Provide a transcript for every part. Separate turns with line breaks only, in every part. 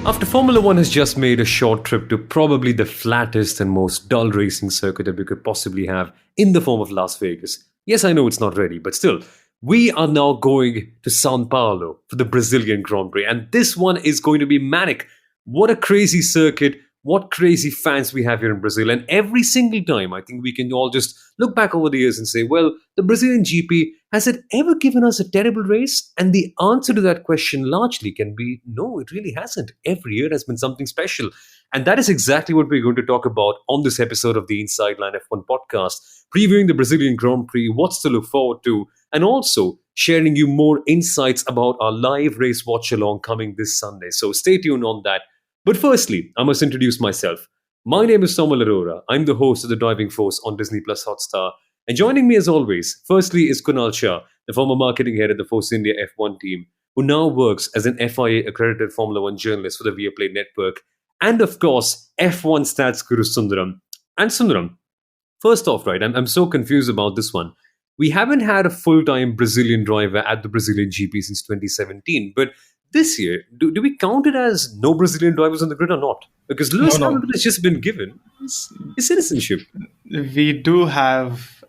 After Formula One has just made a short trip to probably the flattest and most dull racing circuit that we could possibly have in the form of Las Vegas. Yes, I know it's not ready, but still, we are now going to Sao Paulo for the Brazilian Grand Prix, and this one is going to be manic. What a crazy circuit. What crazy fans we have here in Brazil. And every single time, I think we can all just look back over the years and say, well, the Brazilian GP, has it ever given us a terrible race? And the answer to that question largely can be no, it really hasn't. Every year has been something special. And that is exactly what we're going to talk about on this episode of the Inside Line F1 podcast, previewing the Brazilian Grand Prix, what's to look forward to, and also sharing you more insights about our live race watch along coming this Sunday. So stay tuned on that. But firstly, I must introduce myself. My name is Somal Arora. I'm the host of The Driving Force on Disney Plus Hotstar. And joining me as always, firstly is Kunal Shah, the former marketing head at the Force India F1 team, who now works as an FIA accredited Formula One journalist for the Viaplay network. And of course, F1 stats guru Sundaram. And Sundaram, first off, right, I'm so confused about this one. We haven't had a full-time Brazilian driver at the Brazilian GP since 2017, but this year, do we count it as no Brazilian drivers on the grid or not? Because Lewis Hamilton has just been given his citizenship.
We do have,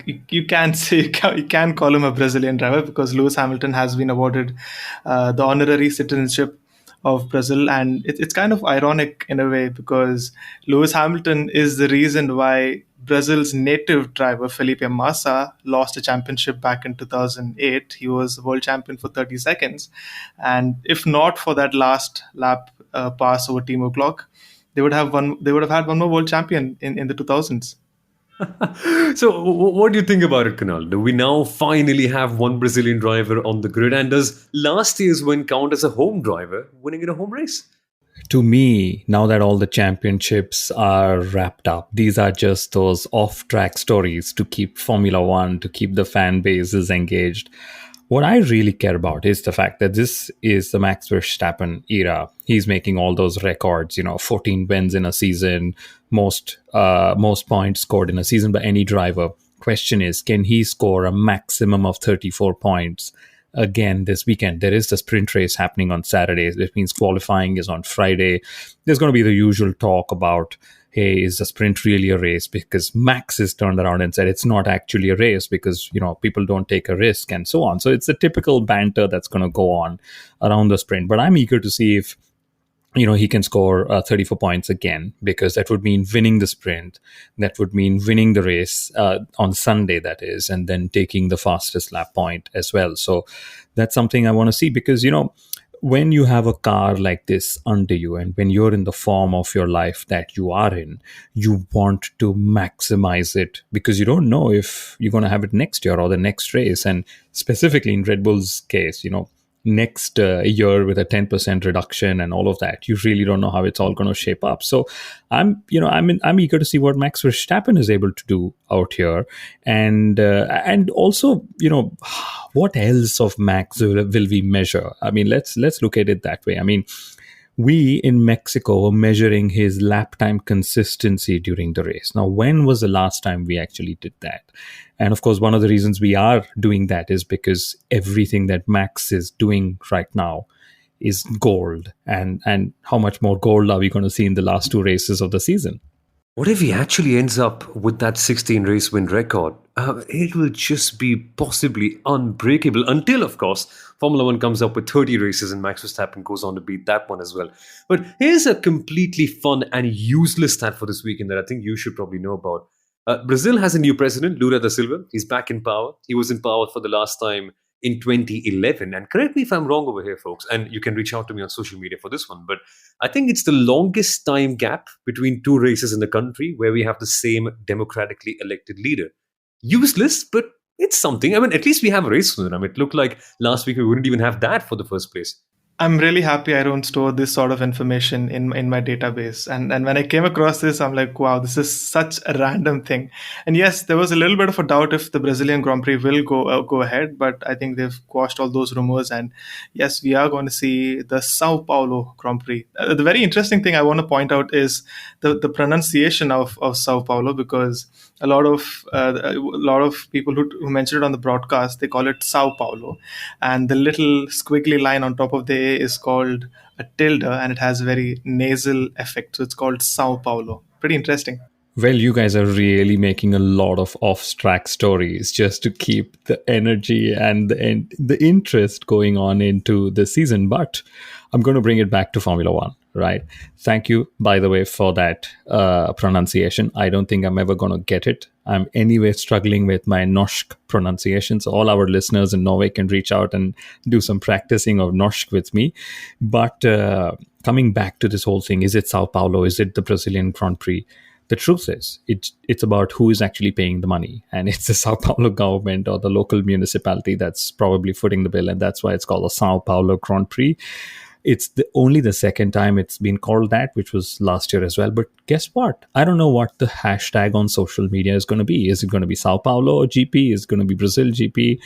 you can't say, you can't call him a Brazilian driver because Lewis Hamilton has been awarded the honorary citizenship of Brazil. And it's kind of ironic in a way because Lewis Hamilton is the reason why Brazil's native driver, Felipe Massa, lost a championship back in 2008. He was world champion for 30 seconds. And if not for that last lap pass over Timo Glock, they would have had one more world champion in the 2000s.
So what do you think about it, Kunal? Do we now finally have one Brazilian driver on the grid? And does last year's win count as a home driver winning in a home race?
To me, now that all the championships are wrapped up, these are just those off-track stories to keep Formula One, to keep the fan bases engaged. What I really care about is the fact that this is the Max Verstappen era. He's making all those records, 14 wins in a season, most points scored in a season by any driver. Question is, can he score a maximum of 34 points again this weekend? There is the sprint race happening on Saturday. It means qualifying is on Friday. There's going to be the usual talk about, hey, is the sprint really a race? Because Max has turned around and said it's not actually a race because, people don't take a risk and so on. So it's a typical banter that's going to go on around the sprint. But I'm eager to see if, he can score 34 points again, because that would mean winning the sprint. That would mean winning the race on Sunday, that is, and then taking the fastest lap point as well. So that's something I want to see because, when you have a car like this under you and when you're in the form of your life that you are in, you want to maximize it because you don't know if you're going to have it next year or the next race. And specifically in Red Bull's case, next year with a 10% reduction and all of that, you really don't know how it's all going to shape up. So I'm eager to see what Max Verstappen is able to do out here, and also what else of Max will we measure? I mean, let's look at it that way. I mean, we in Mexico were measuring his lap time consistency during the race. Now, when was the last time we actually did that? And of course, one of the reasons we are doing that is because everything that Max is doing right now is gold. And how much more gold are we going to see in the last two races of the season?
What if he actually ends up with that 16 race win record? It will just be possibly unbreakable until, of course, Formula One comes up with 30 races and Max Verstappen goes on to beat that one as well. But here's a completely fun and useless stat for this weekend that I think you should probably know about. Brazil has a new president, Lula da Silva. He's back in power. He was in power for the last time in 2011. And correct me if I'm wrong over here, folks, and you can reach out to me on social media for this one. But I think it's the longest time gap between two races in the country where we have the same democratically elected leader. Useless, but it's something. I mean, at least we have a race with them. It looked like last week we wouldn't even have that for the first place.
I'm really happy I don't store this sort of information in my database. And when I came across this, I'm like, wow, this is such a random thing. And yes, there was a little bit of a doubt if the Brazilian Grand Prix will go ahead, but I think they've quashed all those rumors. And yes, we are going to see the Sao Paulo Grand Prix. The very interesting thing I want to point out is the pronunciation of Sao Paulo, because a lot of people who mentioned it on the broadcast, they call it Sao Paulo, and the little squiggly line on top of the A is called a tilde and it has a very nasal effect. So it's called Sao Paulo. Pretty interesting.
Well, you guys are really making a lot of off-track stories just to keep the energy and the interest going on into the season. But I'm going to bring it back to Formula One, right? Thank you, by the way, for that pronunciation. I don't think I'm ever going to get it. I'm anyway struggling with my Norsk pronunciation. So all our listeners in Norway can reach out and do some practicing of Norsk with me. But coming back to this whole thing, is it Sao Paulo? Is it the Brazilian Grand Prix? The truth is, it's about who is actually paying the money. And it's the Sao Paulo government or the local municipality that's probably footing the bill. And that's why it's called the Sao Paulo Grand Prix. It's only the second time it's been called that, which was last year as well. But guess what? I don't know what the hashtag on social media is going to be. Is it going to be Sao Paulo GP? Is it going to be Brazil GP?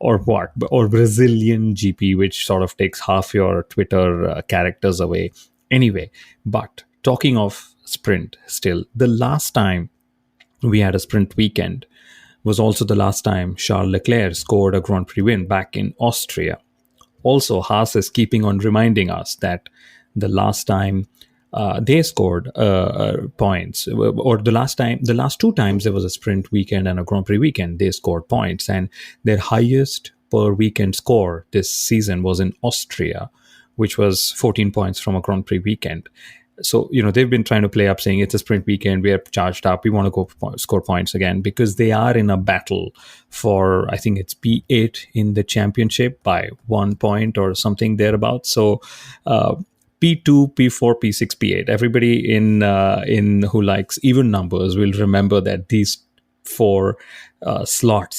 Or what? Or Brazilian GP, which sort of takes half your Twitter characters away. Anyway, but talking of sprint still, the last time we had a sprint weekend was also the last time Charles Leclerc scored a Grand Prix win back in Austria. Also, Haas is keeping on reminding us that the last time they scored points, or the last two times there was a sprint weekend and a Grand Prix weekend, they scored points, and their highest per weekend score this season was in Austria, which was 14 points from a Grand Prix weekend. So, they've been trying to play up saying it's a sprint weekend, we are charged up, we want to go score points again, because they are in a battle for, I think it's P8 in the championship by 1 point or something thereabouts. So P2, P4, P6, P8. Everybody in who likes even numbers will remember that these four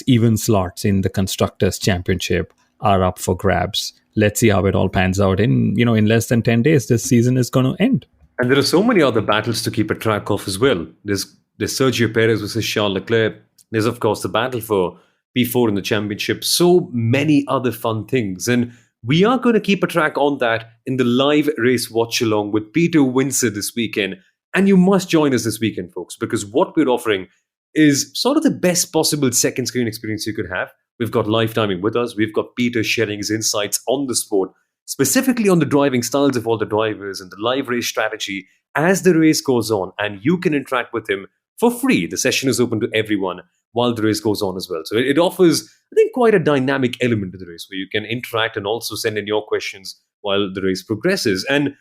even slots in the Constructors' Championship are up for grabs. Let's see how it all pans out. In less than 10 days, this season is going to end.
And there are so many other battles to keep a track of as well. There's Sergio Perez versus Charles Leclerc. There's, of course, the battle for P4 in the championship. So many other fun things. And we are going to keep a track on that in the live race watch along with Peter Windsor this weekend. And you must join us this weekend, folks, because what we're offering is sort of the best possible second screen experience you could have. We've got live timing with us. We've got Peter sharing his insights on the sport, specifically on the driving styles of all the drivers and the live race strategy as the race goes on. And you can interact with him for free. The session is open to everyone while the race goes on as well. So it offers, I think, quite a dynamic element to the race where you can interact and also send in your questions while the race progresses. And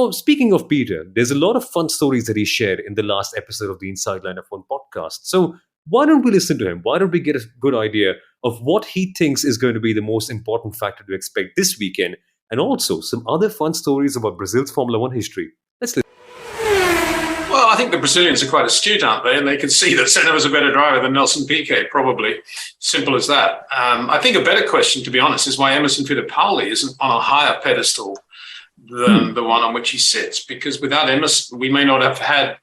speaking of Peter, there's a lot of fun stories that he shared in the last episode of the Inside Line of One podcast. So why don't we listen to him? Why don't we get a good idea of what he thinks is going to be the most important factor to expect this weekend, and also some other fun stories about Brazil's Formula One history. Let's listen.
Well, I think the Brazilians are quite astute, aren't they? And they can see that Senna was a better driver than Nelson Piquet, probably. Simple as that. I think a better question, to be honest, is why Emerson Fittipaldi isn't on a higher pedestal than the one on which he sits. Because without Emerson, we may not have had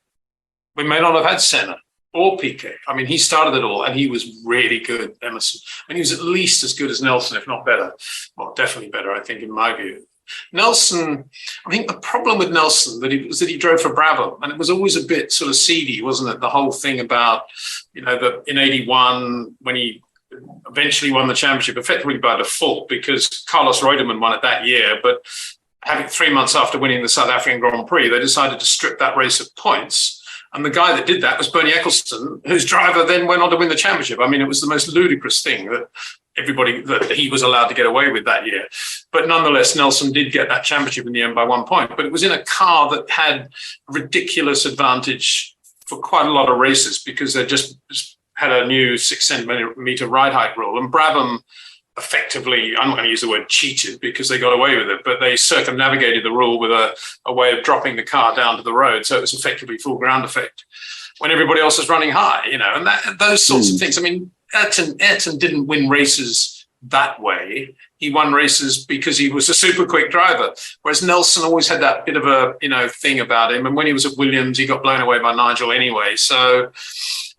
Senna or Piquet. I mean, he started it all, and he was really good, Emerson. I mean, he was at least as good as Nelson, if not better. Well, definitely better, I think, in my view. Nelson, I think the problem with Nelson was that he drove for Brabham, and it was always a bit sort of seedy, wasn't it? The whole thing about, that in 81, when he eventually won the championship, effectively by default, because Carlos Reutemann won it that year, but having 3 months after winning the South African Grand Prix, they decided to strip that race of points. And the guy that did that was Bernie Ecclestone, whose driver then went on to win the championship. I mean, it was the most ludicrous thing that he was allowed to get away with that year. But nonetheless, Nelson did get that championship in the end by 1 point. But it was in a car that had ridiculous advantage for quite a lot of races because they just had a new 6 centimeter ride height rule. And Brabham effectively, I'm not going to use the word cheated because they got away with it, but they circumnavigated the rule with a way of dropping the car down to the road. So it was effectively full ground effect when everybody else was running high, and those sorts of things. I mean, Ayrton didn't win races that way. He won races because he was a super quick driver, whereas Nelson always had that bit of a, thing about him. And when he was at Williams, he got blown away by Nigel anyway. So,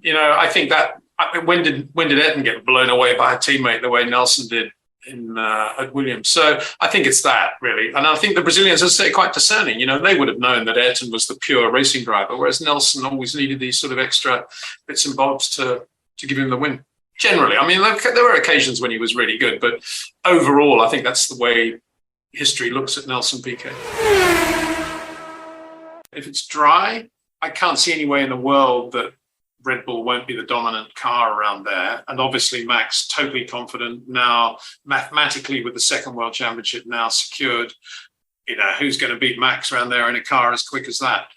I think that, when did Ayrton get blown away by a teammate the way Nelson did at Williams? So I think it's that, really. And I think the Brazilians, as I say, quite discerning. They would have known that Ayrton was the pure racing driver, whereas Nelson always needed these sort of extra bits and bobs to give him the win. Generally, I mean, there were occasions when he was really good, but overall, I think that's the way history looks at Nelson Piquet. If it's dry, I can't see any way in the world that Red Bull won't be the dominant car around there. And obviously Max totally confident now, mathematically with the second World Championship now secured. Who's going to beat Max around there in a car as quick as that?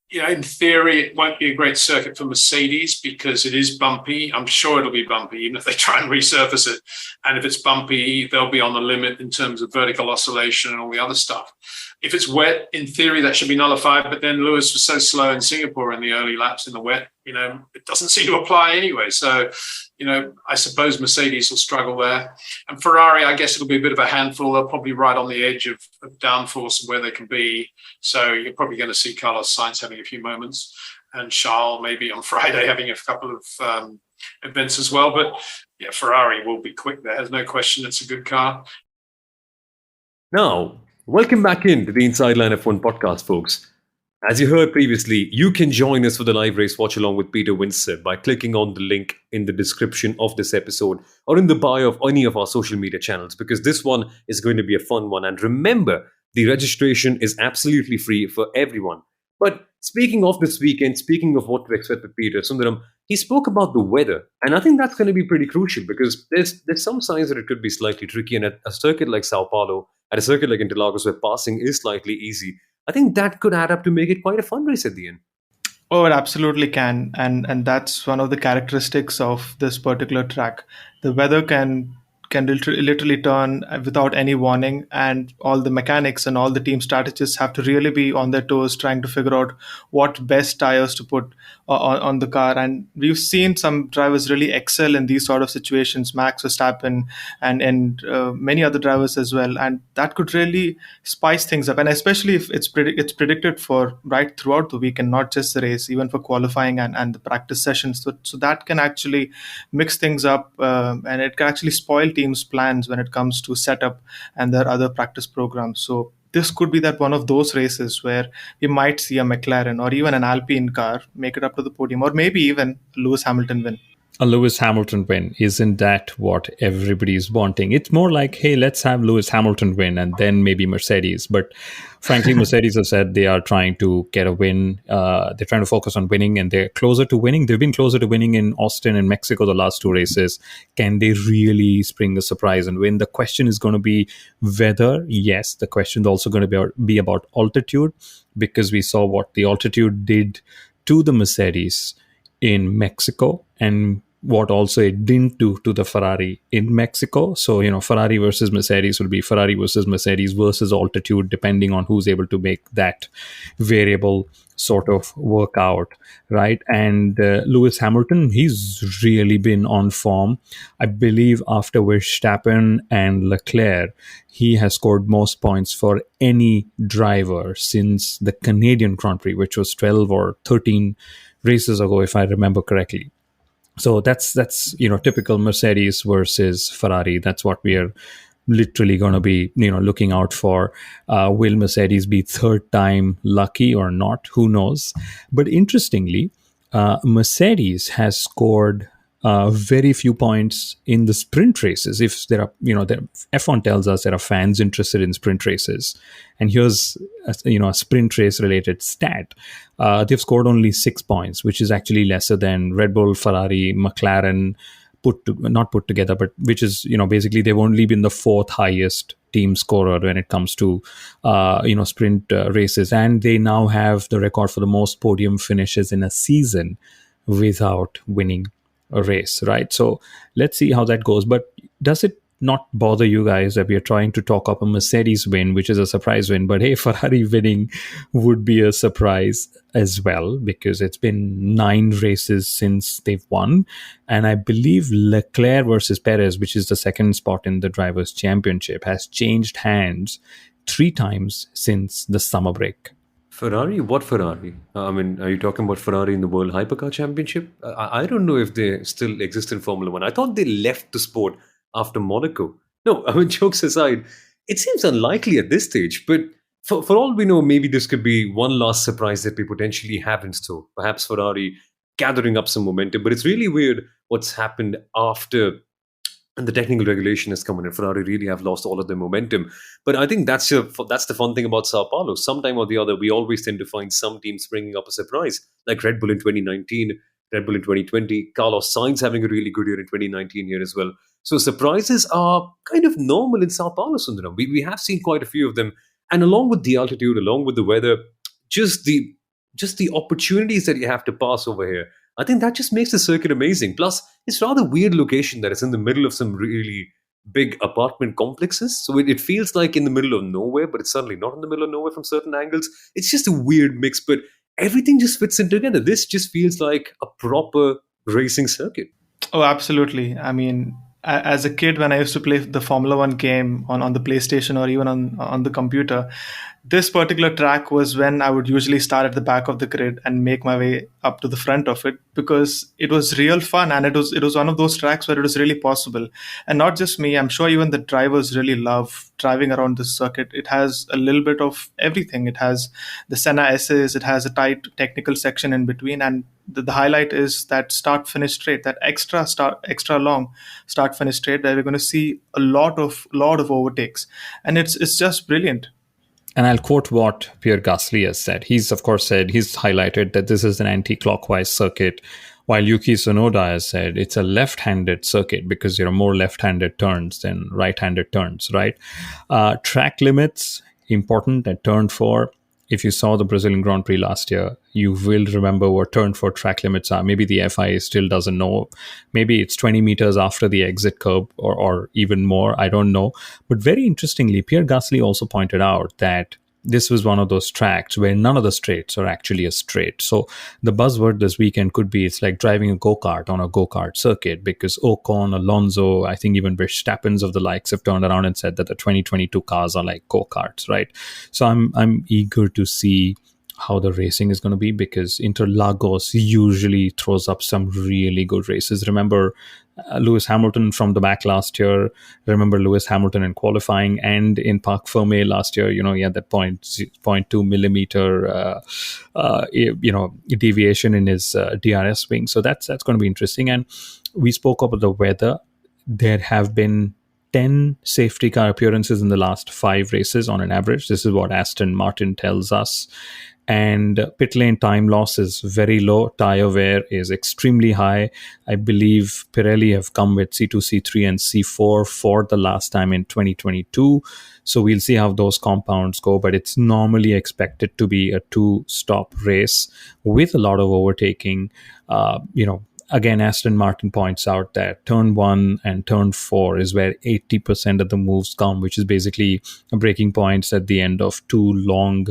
In theory, it won't be a great circuit for Mercedes because it is bumpy. I'm sure it'll be bumpy, even if they try and resurface it. And if it's bumpy, they'll be on the limit in terms of vertical oscillation and all the other stuff. If it's wet, in theory, that should be nullified. But then Lewis was so slow in Singapore in the early laps in the wet, it doesn't seem to apply anyway. So, I suppose Mercedes will struggle there. And Ferrari, I guess it'll be a bit of a handful. They'll probably right on the edge of downforce and where they can be. So you're probably going to see Carlos Sainz having a few moments and Charles maybe on Friday having a couple of events as well. But yeah, Ferrari will be quick there. There's no question. It's a good car.
Now, welcome back into the Inside Line F1 podcast, folks. As you heard previously, you can join us for the live race watch along with Peter Windsor by clicking on the link in the description of this episode or in the bio of any of our social media channels, because this one is going to be a fun one. And remember, the registration is absolutely free for everyone. But speaking of this weekend, speaking of what to expect with Peter, Sundaram, he spoke about the weather. And I think that's going to be pretty crucial because there's some signs that it could be slightly tricky. And at a circuit like Sao Paulo, at a circuit like Interlagos where passing is slightly easy, I think that could add up to make it quite a fun race at the end.
Oh, it absolutely can. And that's one of the characteristics of this particular track. The weather can literally turn without any warning, and all the mechanics and all the team strategists have to really be on their toes trying to figure out what best tires to put on the car. And we've seen some drivers really excel in these sort of situations, Max Verstappen and many other drivers as well, and that could really spice things up, and especially if it's predicted for right throughout the week and not just the race, even for qualifying and the practice sessions. So that can actually mix things up, and it can actually spoil teams' plans when it comes to setup and their other practice programs. So this could be that one of those races where we might see a McLaren or even an Alpine car make it up to the podium, or maybe even Lewis Hamilton win.
A Lewis Hamilton win, isn't that what everybody's wanting? It's more like, hey, let's have Lewis Hamilton win and then maybe Mercedes. But frankly, Mercedes have said they are trying to get a win. They're trying to focus on winning, and they're closer to winning. They've been closer to winning in Austin and Mexico the last two races. Can they really spring a surprise and win? The question is going to be whether, yes, the question is also going to be about altitude, because we saw what the altitude did to the Mercedes in Mexico and what also it didn't do to the Ferrari in Mexico. So, Ferrari versus Mercedes will be Ferrari versus Mercedes versus altitude, depending on who's able to make that variable sort of work out, right? And Lewis Hamilton, he's really been on form. I believe after Verstappen and Leclerc, he has scored most points for any driver since the Canadian Grand Prix, which was 12 or 13 races ago, if I remember correctly. So that's typical Mercedes versus Ferrari. That's what we are literally going to be looking out for. Will Mercedes be third time lucky or not? Who knows? But interestingly, Mercedes has scored very few points in the sprint races. If there are, F1 tells us there are fans interested in sprint races, and here's a sprint race related stat. They've scored only 6 points, which is actually lesser than Red Bull, Ferrari, McLaren not put together, but which is basically they've only been the fourth highest team scorer when it comes to sprint races, and they now have the record for the most podium finishes in a season without winning a race, right? So let's see how that goes. But does it not bother you guys that we are trying to talk up a Mercedes win, which is a surprise win, but hey, Ferrari winning would be a surprise as well, because it's been 9 races since they've won, and I believe Leclerc versus Perez, which is the second spot in the Drivers' Championship, has changed hands 3 times since the summer break.
Ferrari? What Ferrari? I mean, are you talking about Ferrari in the World Hypercar Championship? I don't know if they still exist in Formula One. I thought they left the sport after Monaco. No, I mean, jokes aside, it seems unlikely at this stage. But for all we know, maybe this could be one last surprise that we potentially have in store. Perhaps Ferrari gathering up some momentum. But it's really weird what's happened after and the technical regulation has come in, and Ferrari really have lost all of their momentum. But I think that's the fun thing about Sao Paulo. Sometime or the other, we always tend to find some teams bringing up a surprise, like Red Bull in 2019, Red Bull in 2020, Carlos Sainz having a really good year in 2019 here as well. So surprises are kind of normal in Sao Paulo, Sundaram. We have seen quite a few of them, and along with the altitude, along with the weather, just the just the opportunities that you have to pass over here. I think that just makes the circuit amazing. Plus, it's rather weird location that it's in the middle of some really big apartment complexes. So it feels like in the middle of nowhere, but it's certainly not in the middle of nowhere from certain angles. It's just a weird mix, but everything just fits in together. This just feels like a proper racing circuit.
Oh, absolutely. I mean, as a kid, when I used to play the Formula One game on the PlayStation or even on the computer, this particular track was when I would usually start at the back of the grid and make my way up to the front of it, because it was real fun, and it was one of those tracks where it was really possible. And not just me, I'm sure even the drivers really love driving around this circuit. It has a little bit of everything. It has the Senna S's, it has a tight technical section in between, and the highlight is that start finish straight, that extra long start finish straight, where we're going to see a lot of overtakes, and it's just brilliant.
And I'll quote what Pierre Gasly has said. He's, of course, he's highlighted that this is an anti-clockwise circuit, while Yuki Tsunoda has said it's a left-handed circuit because there are more left-handed turns than right-handed turns, right? Track limits, important at turn 4. If you saw the Brazilian Grand Prix last year, you will remember what turn 4 track limits are. Maybe the FIA still doesn't know. Maybe it's 20 meters after the exit curb, or even more. I don't know. But very interestingly, Pierre Gasly also pointed out that this was one of those tracks where none of the straights are actually a straight. So the buzzword this weekend could be it's like driving a go-kart on a go-kart circuit, because Ocon, Alonso, I think even Verstappen's of the likes have turned around and said that the 2022 cars are like go-karts, right? So I'm eager to see how the racing is going to be, because Interlagos usually throws up some really good races. Remember Lewis Hamilton from the back last year. Remember Lewis Hamilton in qualifying and in Parc Fermé last year. He had that 0.2 millimeter, deviation in his DRS wing. So that's going to be interesting. And we spoke about the weather. There have been 10 safety car appearances in the last 5 races on an average. This is what Aston Martin tells us. And pit lane time loss is very low. Tire wear is extremely high. I believe Pirelli have come with C2, C3, and C4 for the last time in 2022. So we'll see how those compounds go. But it's normally expected to be a 2-stop race with a lot of overtaking. Again, Aston Martin points out that turn 1 and turn 4 is where 80% of the moves come, which is basically breaking points at the end of 2 long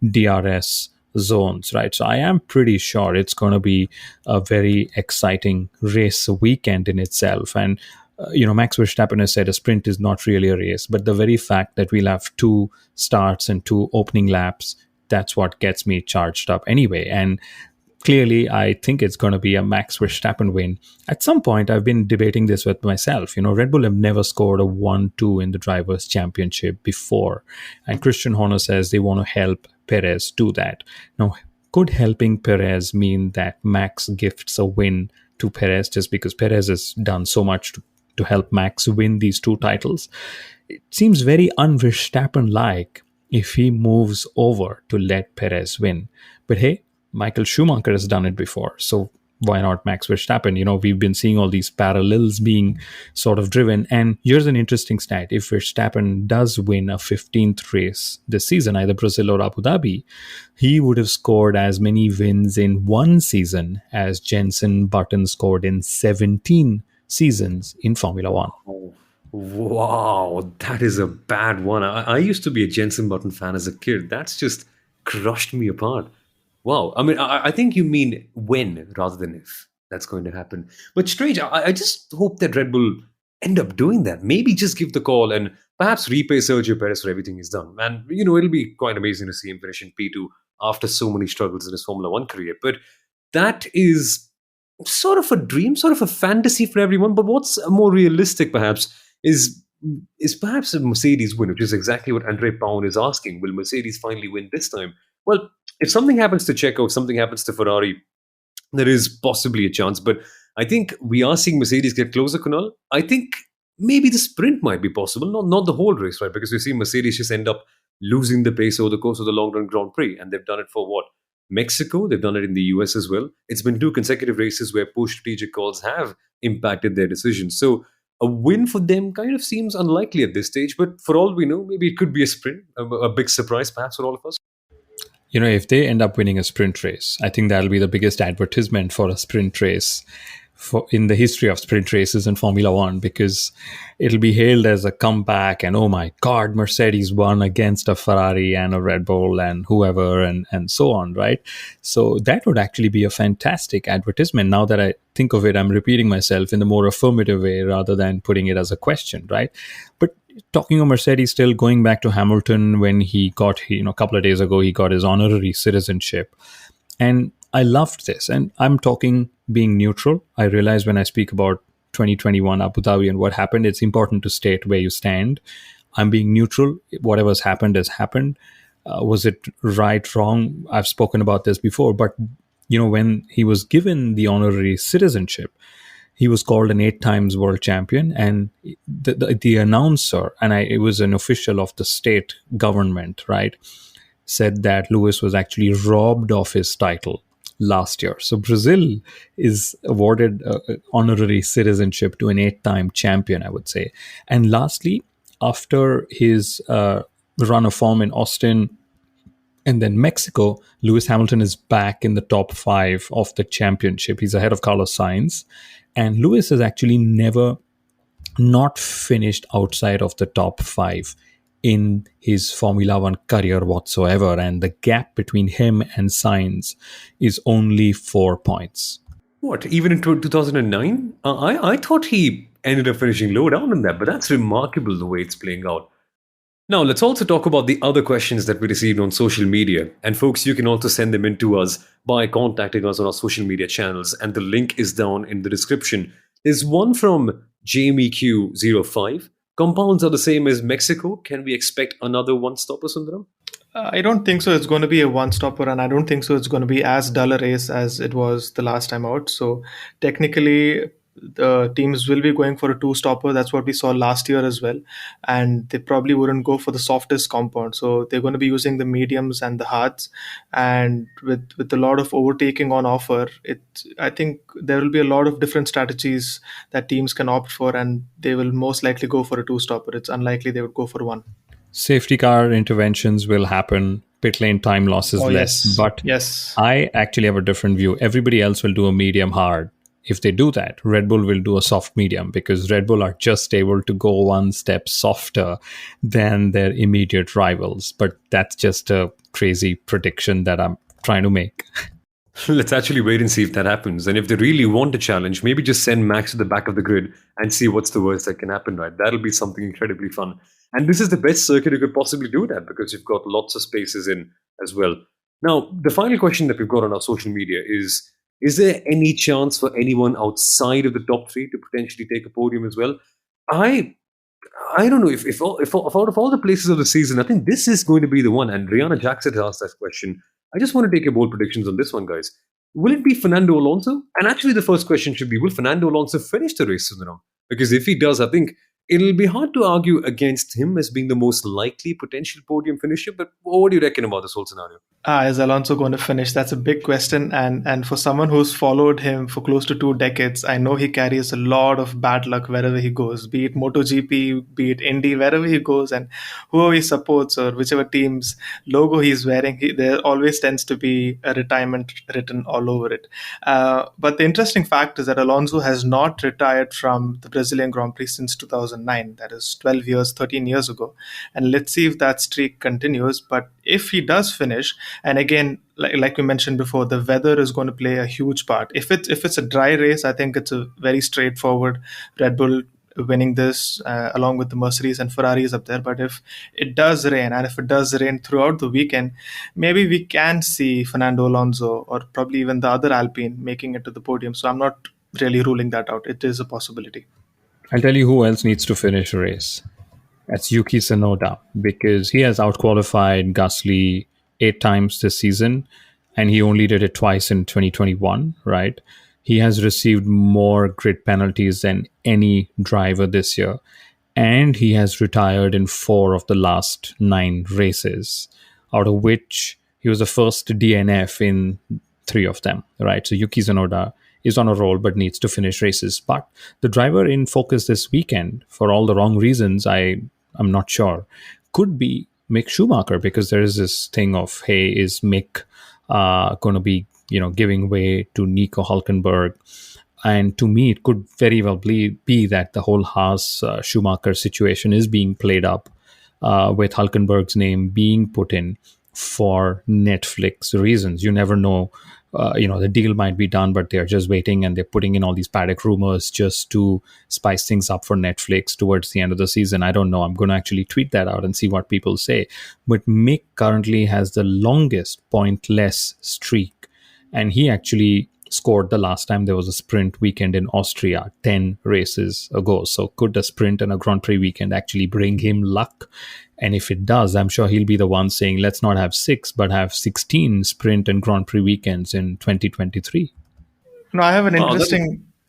DRS zones, right? So I am pretty sure it's going to be a very exciting race weekend in itself. And Max Verstappen has said a sprint is not really a race, but the very fact that we'll have 2 starts and 2 opening laps, that's what gets me charged up anyway. And clearly, I think it's going to be a Max Verstappen win. At some point, I've been debating this with myself. Red Bull have never scored a 1-2 in the Drivers' Championship before. And Christian Horner says they want to help Perez do that. Now, could helping Perez mean that Max gifts a win to Perez just because Perez has done so much to help Max win these 2 titles? It seems very un-Verstappen-like if he moves over to let Perez win. But hey, Michael Schumacher has done it before, so why not Max Verstappen? We've been seeing all these parallels being sort of driven. And here's an interesting stat. If Verstappen does win a 15th race this season, either Brazil or Abu Dhabi, he would have scored as many wins in one season as Jenson Button scored in 17 seasons in Formula One.
Oh, wow, that is a bad one. I used to be a Jenson Button fan as a kid. That's just crushed me apart. Wow. I mean, I think you mean when rather than if that's going to happen. But strange, I just hope that Red Bull end up doing that. Maybe just give the call and perhaps repay Sergio Perez for everything he's done. And, it'll be quite amazing to see him finish in P2 after so many struggles in his Formula One career. But that is sort of a dream, sort of a fantasy for everyone. But what's more realistic, perhaps, is perhaps a Mercedes win, which is exactly what Andre Paun is asking. Will Mercedes finally win this time? Well, if something happens to Checo, if something happens to Ferrari, there is possibly a chance. But I think we are seeing Mercedes get closer, Kunal. I think maybe the sprint might be possible, not the whole race, right? Because we see Mercedes just end up losing the pace over the course of the long run Grand Prix, and they've done it for what? Mexico, they've done it in the US as well. It's been 2 consecutive races where poor strategic calls have impacted their decisions. So a win for them kind of seems unlikely at this stage, but for all we know, maybe it could be a sprint, a big surprise perhaps for all of us.
If they end up winning a sprint race, I think that'll be the biggest advertisement for a sprint race in the history of sprint races in Formula One, because it'll be hailed as a comeback and, oh my God, Mercedes won against a Ferrari and a Red Bull and whoever and so on, right? So that would actually be a fantastic advertisement. Now that I think of it, I'm repeating myself in the more affirmative way rather than putting it as a question, right? But talking of Mercedes, still going back to Hamilton, when he got, a couple of days ago, he got his honorary citizenship. And I loved this. And I'm talking being neutral. I realize when I speak about 2021 Abu Dhabi and what happened, it's important to state where you stand. I'm being neutral. Whatever's happened has happened. Was it right, wrong? I've spoken about this before. But, when he was given the honorary citizenship, he was called an 8 times world champion, and the announcer, and it was an official of the state government, right, said that Lewis was actually robbed of his title last year. So Brazil is awarded honorary citizenship to an 8-time champion, I would say. And lastly, after his run of form in Austin and then Mexico, Lewis Hamilton is back in the top 5 of the championship. He's ahead of Carlos Sainz. And Lewis has actually never not finished outside of the top 5 in his Formula One career whatsoever. And the gap between him and Sainz is only 4 points.
What, even in 2009? I thought he ended up finishing low down in that, but that's remarkable the way it's playing out. Now, let's also talk about the other questions that we received on social media. And folks, you can also send them in to us by contacting us on our social media channels. And the link is down in the description. There's one from Jamie Q05. Compounds are the same as Mexico. Can we expect another one-stopper, Sundaram?
I don't think so. It's going to be a one-stopper, and I don't think so it's going to be as dull a race as it was the last time out. So technically, the teams will be going for a 2-stopper. That's what we saw last year as well. And they probably wouldn't go for the softest compound. So they're going to be using the mediums and the hards. And with a lot of overtaking on offer, I think there will be a lot of different strategies that teams can opt for, and they will most likely go for a 2-stopper. It's unlikely they would go for one.
Safety car interventions will happen. Pit lane time loss is less.
Yes.
But
yes,
I actually have a different view. Everybody else will do a medium hard. If they do that, Red Bull will do a soft medium, because Red Bull are just able to go one step softer than their immediate rivals. But that's just a crazy prediction that I'm trying to make.
Let's actually wait and see if that happens. And if they really want a challenge, maybe just send Max to the back of the grid and see what's the worst that can happen, right? That'll be something incredibly fun. And this is the best circuit you could possibly do that, because you've got lots of spaces in as well. Now, the final question that we've got on our social media is there any chance for anyone outside of the top 3 to potentially take a podium as well? I don't know if out of all the places of the season, I think this is going to be the one. And Rihanna Jackson has asked that question. I just want to take your bold predictions on this one, guys. Will it be Fernando Alonso? And actually, the first question should be, will Fernando Alonso finish the race soon enough? Because if he does, I think it'll be hard to argue against him as being the most likely potential podium finisher. But what do you reckon about this whole scenario?
Is Alonso going to finish? That's a big question. And for someone who's followed him for close to 2 decades, I know he carries a lot of bad luck wherever he goes, be it MotoGP, be it Indy, wherever he goes, and whoever he supports or whichever team's logo he's wearing, there always tends to be a retirement written all over it. But the interesting fact is that Alonso has not retired from the Brazilian Grand Prix since 2009. That is 12 years, 13 years ago. And let's see if that streak continues. But if he does finish, and again, like we mentioned before, the weather is going to play a huge part. If it's a dry race, I think it's a very straightforward Red Bull winning this along with the Mercedes and Ferraris up there. But if it does rain, and if it does rain throughout the weekend, maybe we can see Fernando Alonso or probably even the other Alpine making it to the podium. So I'm not really ruling that out. It is a possibility.
I'll tell you who else needs to finish a race. That's Yuki Tsunoda, because he has outqualified Gasly 8 times this season, and he only did it twice in 2021, right? He has received more grid penalties than any driver this year, and he has retired in 4 of the last 9 races, out of which he was the first DNF in 3 of them, right? So Yuki Tsunoda is on a roll but needs to finish races. But the driver in focus this weekend, for all the wrong reasons, I'm not sure, could be Mick Schumacher, because there is this thing of, hey, is Mick going to be giving way to Nico Hulkenberg? And to me, it could very well be that the whole Haas Schumacher situation is being played up, with Hulkenberg's name being put in for Netflix reasons. You never know. The deal might be done, but they're just waiting and they're putting in all these paddock rumors just to spice things up for Netflix towards the end of the season. I don't know. I'm going to actually tweet that out and see what people say. But Mick currently has the longest pointless streak, and he actually scored the last time there was a sprint weekend in Austria 10 races ago. So could a sprint and a Grand Prix weekend actually bring him luck? And if it does, I'm sure he'll be the one saying, let's not have 6, but have 16 sprint and Grand Prix weekends in 2023.
No, I have an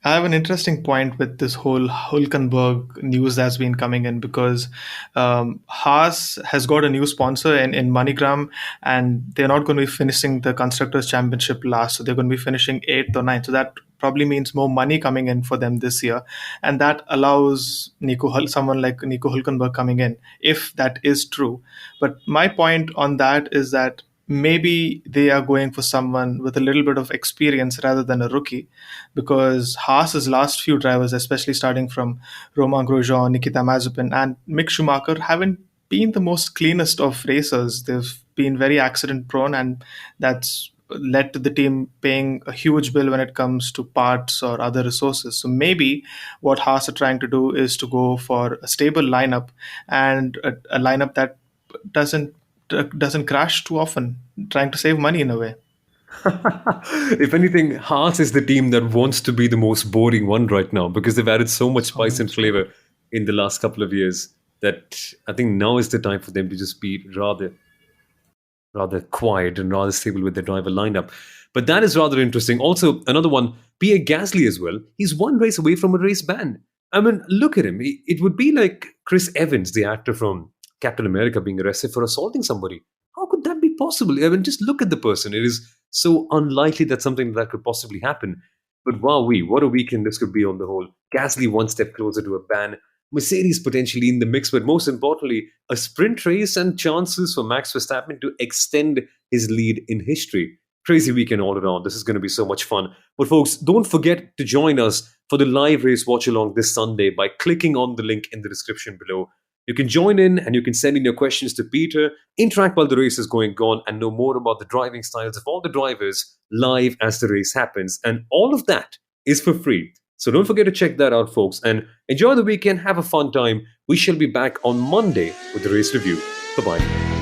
Wow,
interesting point with this whole Hulkenberg news that's been coming in, because Haas has got a new sponsor in MoneyGram, and they're not going to be finishing the Constructors' Championship last, so they're going to be finishing 8th or 9th. So that probably means more money coming in for them this year, and that allows someone like Nico Hulkenberg coming in, if that is true. But my point on that is that maybe they are going for someone with a little bit of experience rather than a rookie, because Haas's last few drivers, especially starting from Romain Grosjean, Nikita Mazepin, and Mick Schumacher, haven't been the most cleanest of racers. They've been very accident prone, and that's led to the team paying a huge bill when it comes to parts or other resources. So maybe what Haas are trying to do is to go for a stable lineup, and a lineup that doesn't crash too often, trying to save money in a way.
If anything, Haas is the team that wants to be the most boring one right now, because they've added so much spice and flavor in the last couple of years that I think now is the time for them to just be rather quiet and rather stable with their driver lineup. But that is rather interesting. Also, another one, Pierre Gasly as well. He's one race away from a race ban. I mean, look at him. It would be like Chris Evans, the actor from Captain America, being arrested for assaulting somebody. How could that be possible? I mean, just look at the person. It is so unlikely that something like that could possibly happen. But wow, what a weekend this could be on the whole. Gasly one step closer to a ban. Mercedes potentially in the mix, but most importantly, a sprint race and chances for Max Verstappen to extend his lead in history. Crazy weekend all around. This is going to be so much fun. But folks, don't forget to join us for the live race watch along this Sunday by clicking on the link in the description below. You can join in and you can send in your questions to Peter, interact while the race is going on, and know more about the driving styles of all the drivers live as the race happens. And all of that is for free. So don't forget to check that out, folks. And enjoy the weekend. Have a fun time. We shall be back on Monday with the race review. Bye-bye.